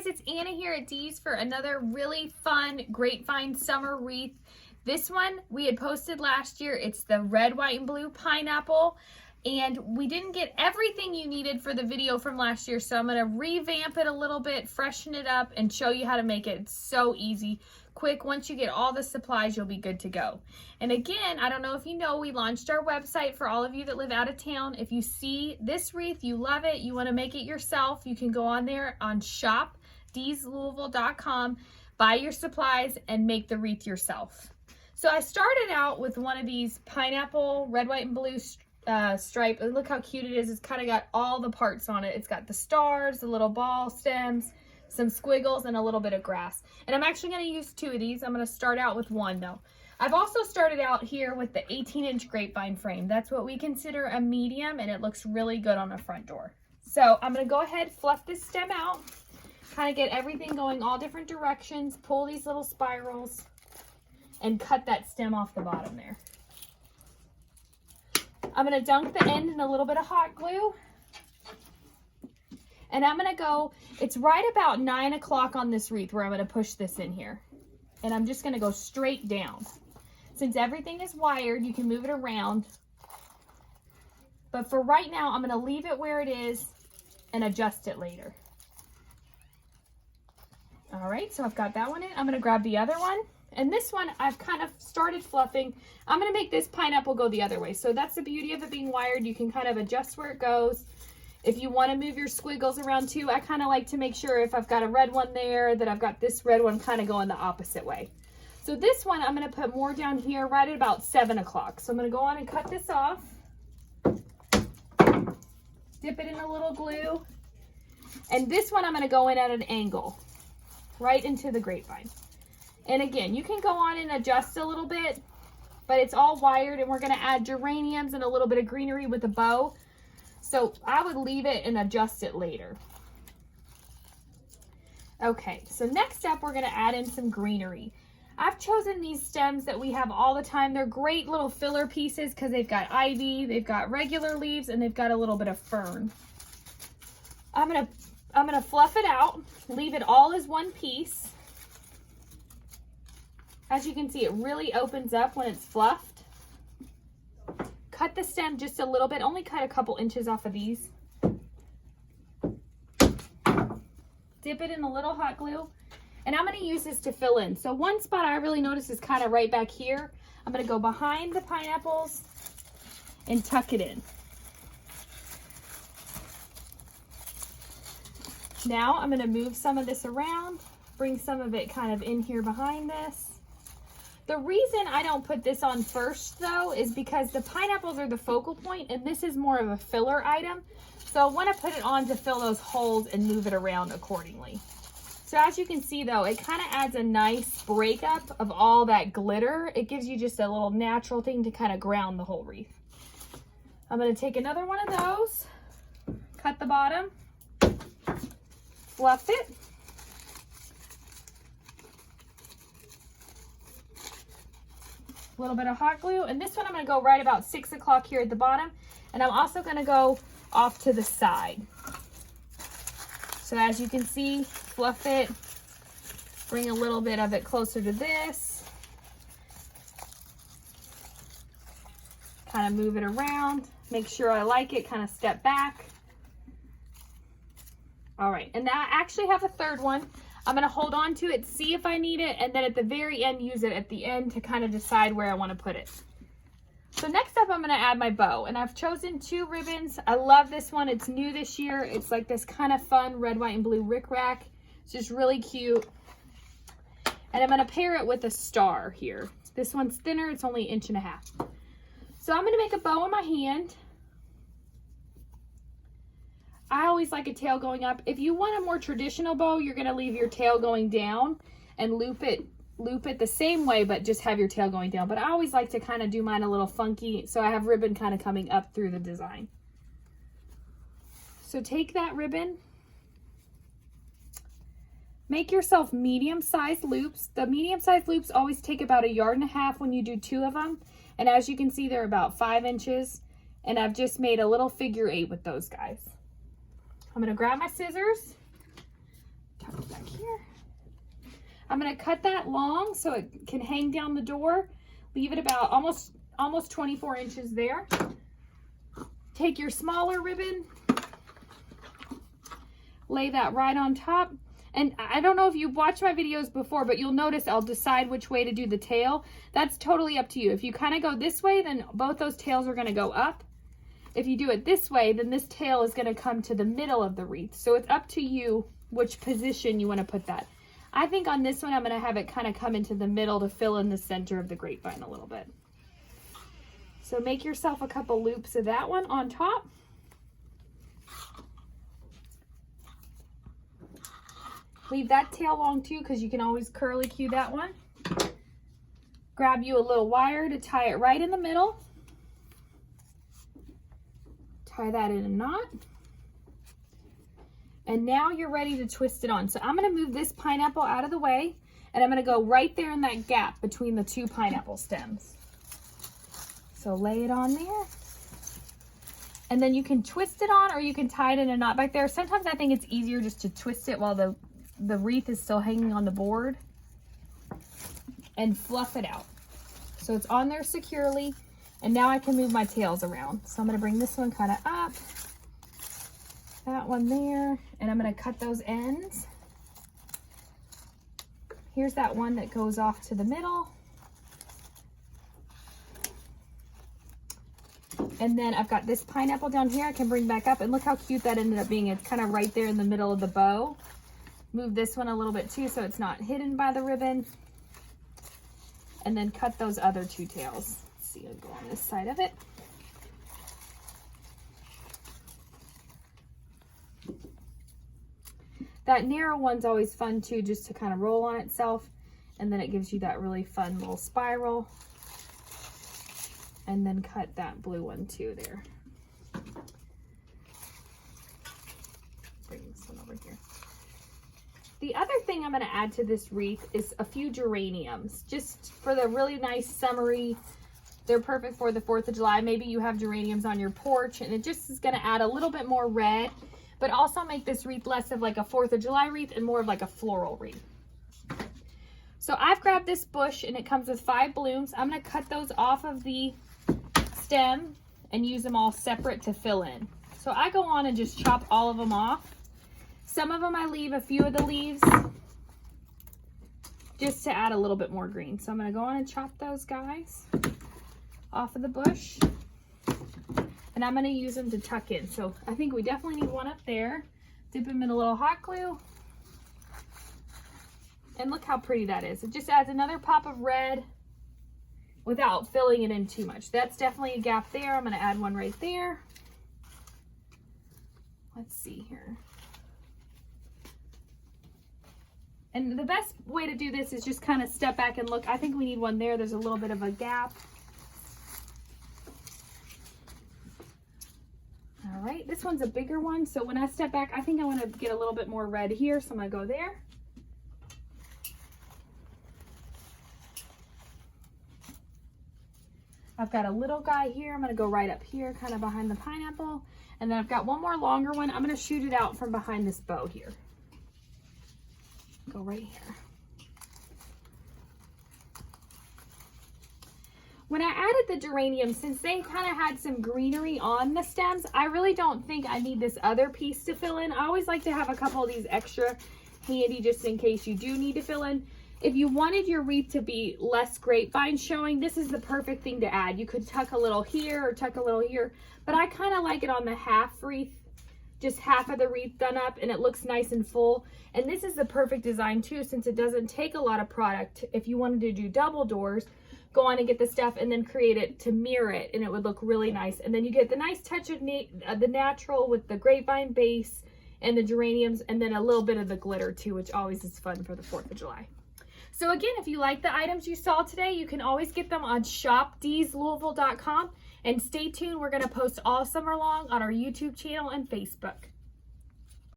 it's Anna here at Dees for another really fun Grapevine summer wreath. This one we had posted last year. It's the red, white, and blue pineapple. And we didn't get everything you needed for the video from last year, so I'm going to revamp it a little bit, freshen it up, and show you how to make it. It's so easy, quick. Once you get all the supplies, you'll be good to go. And again, I don't know if you know, we launched our website for all of you that live out of town. If you see this wreath, you love it, you want to make it yourself, you can go on there on shop.deeslouisville.com, buy your supplies, and make the wreath yourself. So I started out with one of these pineapple red, white, and blue stripe. Look how cute it is. It's kind of got all the parts on it. It's got the stars, the little ball stems, some squiggles, and a little bit of grass. And I'm actually going to use two of these. I'm going to start out with one though. I've also started out here with the 18-inch grapevine frame. That's what we consider a medium, and it looks really good on the front door. So I'm going to go ahead, fluff this stem out, kind of get everything going all different directions, pull these little spirals, and cut that stem off the bottom there. I'm going to dunk the end in a little bit of hot glue. And I'm going to go, it's right about 9 o'clock on this wreath where I'm going to push this in here. And I'm just going to go straight down. Since everything is wired, you can move it around. But for right now, I'm going to leave it where it is and adjust it later. All right, so I've got that one in. I'm going to grab the other one. And this one, I've kind of started fluffing. I'm going to make this pineapple go the other way. So that's the beauty of it being wired. You can kind of adjust where it goes. If you want to move your squiggles around too, I kind of like to make sure if I've got a red one there, that I've got this red one kind of going the opposite way. So this one, I'm going to put more down here right at about 7 o'clock. So I'm going to go on and cut this off. Dip it in a little glue. And this one, I'm going to go in at an angle, right into the grapevine. And again, you can go on and adjust a little bit, but it's all wired, and we're going to add geraniums and a little bit of greenery with a bow. So I would leave it and adjust it later. Okay, so next up, we're going to add in some greenery. I've chosen these stems that we have all the time. They're great little filler pieces because they've got ivy, they've got regular leaves, and they've got a little bit of fern. I'm gonna fluff it out, leave it all as one piece. As you can see, it really opens up when it's fluffed. Cut the stem just a little bit, only cut a couple inches off of these. Dip it in a little hot glue, and I'm going to use this to fill in. So one spot I really notice is kind of right back here. I'm going to go behind the pineapples and tuck it in. Now I'm going to move some of this around, bring some of it kind of in here behind this. The reason I don't put this on first though is because the pineapples are the focal point and this is more of a filler item. So I want to put it on to fill those holes and move it around accordingly. So as you can see though, it kind of adds a nice breakup of all that glitter. It gives you just a little natural thing to kind of ground the whole wreath. I'm going to take another one of those, cut the bottom, fluff it. A little bit of hot glue, and this one I'm going to go right about 6 o'clock here at the bottom, and I'm also going to go off to the side. So as you can see, fluff it, bring a little bit of it closer to this, kind of move it around, make sure I like it, kind of step back. All right, and now I actually have a third one. I'm going to hold on to it, see if I need it, and then at the very end, use it at the end to kind of decide where I want to put it. So next up, I'm going to add my bow, and I've chosen 2 ribbons. I love this one. It's new this year. It's like this kind of fun red, white, and blue rickrack. It's just really cute. And I'm going to pair it with a star here. This one's thinner. It's only 1.5 inches. So I'm going to make a bow in my hand. I always like a tail going up. If you want a more traditional bow, you're going to leave your tail going down and loop it the same way, but just have your tail going down. But I always like to kind of do mine a little funky, so I have ribbon kind of coming up through the design. So take that ribbon, make yourself medium-sized loops. The medium-sized loops always take about 1.5 yards when you do 2 of them. And as you can see, they're about 5 inches. And I've just made a little figure 8 with those guys. I'm going to grab my scissors, tuck it back there. I'm going to cut that long so it can hang down the door. Leave it about almost 24 inches there. Take your smaller ribbon, lay that right on top. And I don't know if you've watched my videos before, but you'll notice I'll decide which way to do the tail. That's totally up to you. If you kind of go this way, then both those tails are going to go up. If you do it this way, then this tail is going to come to the middle of the wreath. So it's up to you which position you want to put that. I think on this one, I'm going to have it kind of come into the middle to fill in the center of the grapevine a little bit. So make yourself a couple loops of that one on top. Leave that tail long too, because you can always curly cue that one. Grab you a little wire to tie it right in the middle. Tie that in a knot. And now you're ready to twist it on. So I'm going to move this pineapple out of the way, and I'm going to go right there in that gap between the two pineapple stems. So lay it on there. And then you can twist it on, or you can tie it in a knot back there. Sometimes I think it's easier just to twist it while the wreath is still hanging on the board, and fluff it out. So it's on there securely. And now I can move my tails around. So I'm going to bring this one kind of up. That one there, and I'm going to cut those ends. Here's that one that goes off to the middle. And then I've got this pineapple down here I can bring back up, and look how cute that ended up being. It's kind of right there in the middle of the bow. Move this one a little bit too so it's not hidden by the ribbon. And then cut those other two tails. Let's see, I'll go on this side of it. That narrow one's always fun too, just to kind of roll on itself. And then it gives you that really fun little spiral. And then cut that blue one too there. Bring this one over here. The other thing I'm going to add to this wreath is a few geraniums, just for the really nice summery. They're perfect for the 4th of July. Maybe you have geraniums on your porch, and it just is going to add a little bit more red, but also make this wreath less of like a 4th of July wreath and more of like a floral wreath. So I've grabbed this bush, and it comes with 5 blooms. I'm going to cut those off of the stem and use them all separate to fill in. So I go on and just chop all of them off. Some of them I leave a few of the leaves just to add a little bit more green. So I'm going to go on and chop those guys off of the bush. And I'm going to use them to tuck in. So I think we definitely need one up there. Dip them in a little hot glue. And look how pretty that is. It just adds another pop of red without filling it in too much. That's definitely a gap there. I'm going to add one right there. Let's see here. And the best way to do this is just kind of step back and look. I think we need one there. There's a little bit of a gap. All right, this one's a bigger one. So when I step back, I think I want to get a little bit more red here. So I'm going to go there. I've got a little guy here. I'm going to go right up here, kind of behind the pineapple. And then I've got one more longer one. I'm going to shoot it out from behind this bow here. Go right here. When I added the geranium, since they kind of had some greenery on the stems, I really don't think I need this other piece to fill in. I always like to have a couple of these extra handy just in case you do need to fill in. If you wanted your wreath to be less grapevine showing, this is the perfect thing to add. You could tuck a little here or tuck a little here, but I kind of like it on the half wreath, just half of the wreath done up, and it looks nice and full. And this is the perfect design too, since it doesn't take a lot of product. If you wanted to do double doors, go on and get the stuff and then create it to mirror it, and it would look really nice. And then you get the nice touch of the natural with the grapevine base and the geraniums, and then a little bit of the glitter too, which always is fun for the 4th of July. So again, if you like the items you saw today, you can always get them on shopdeeslouisville.com. And stay tuned, we're going to post all summer long on our YouTube channel and Facebook.